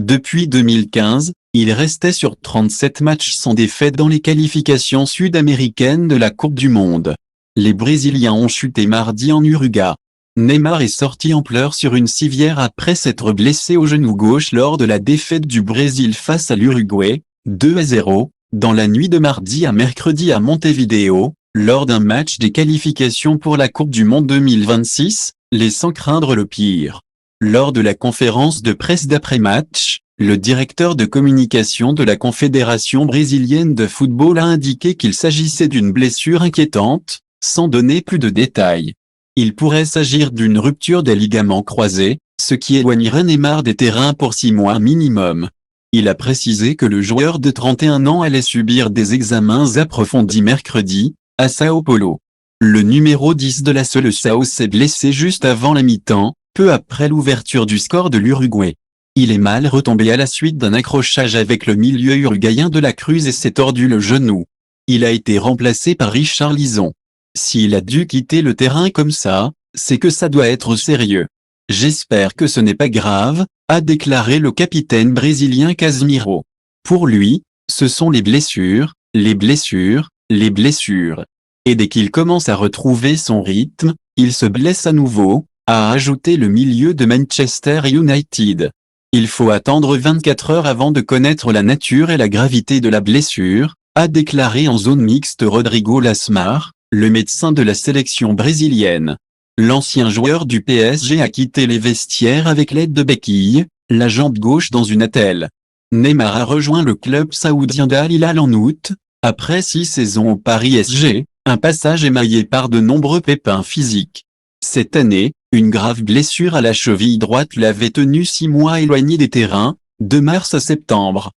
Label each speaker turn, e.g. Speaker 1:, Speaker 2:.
Speaker 1: Depuis 2015, il restait sur 37 matchs sans défaite dans les qualifications sud-américaines de la Coupe du Monde. Les Brésiliens ont chuté mardi en Uruguay. Neymar est sorti en pleurs sur une civière après s'être blessé au genou gauche lors de la défaite du Brésil face à l'Uruguay, 2-0, dans la nuit de mardi à mercredi à Montevideo, lors d'un match des qualifications pour la Coupe du Monde 2026, laissant craindre le pire. Lors de la conférence de presse d'après-match, le directeur de communication de la Confédération brésilienne de football a indiqué qu'il s'agissait d'une blessure inquiétante, sans donner plus de détails. Il pourrait s'agir d'une rupture des ligaments croisés, ce qui éloignerait Neymar des terrains pour 6 mois minimum. Il a précisé que le joueur de 31 ans allait subir des examens approfondis mercredi, à Sao Paulo. Le numéro 10 de la Seleção s'est blessé juste avant la mi-temps, peu après l'ouverture du score de l'Uruguay. Il est mal retombé à la suite d'un accrochage avec le milieu uruguayen de la Cruz et s'est tordu le genou. Il a été remplacé par Richarlison. S'il a dû quitter le terrain comme ça, c'est que ça doit être sérieux. J'espère que ce n'est pas grave, a déclaré le capitaine brésilien Casemiro. Pour lui, ce sont les blessures, les blessures, les blessures. Et dès qu'il commence à retrouver son rythme, il se blesse à nouveau, a ajouté le milieu de Manchester United. Il faut attendre 24 heures avant de connaître la nature et la gravité de la blessure, a déclaré en zone mixte Rodrigo Lasmar, le médecin de la sélection brésilienne. L'ancien joueur du PSG a quitté les vestiaires avec l'aide de béquilles, la jambe gauche dans une attelle. Neymar a rejoint le club saoudien d'Al Hilal en août, après 6 saisons au Paris SG, un passage émaillé par de nombreux pépins physiques. Cette année, une grave blessure à la cheville droite l'avait tenu 6 mois éloigné des terrains, de mars à septembre.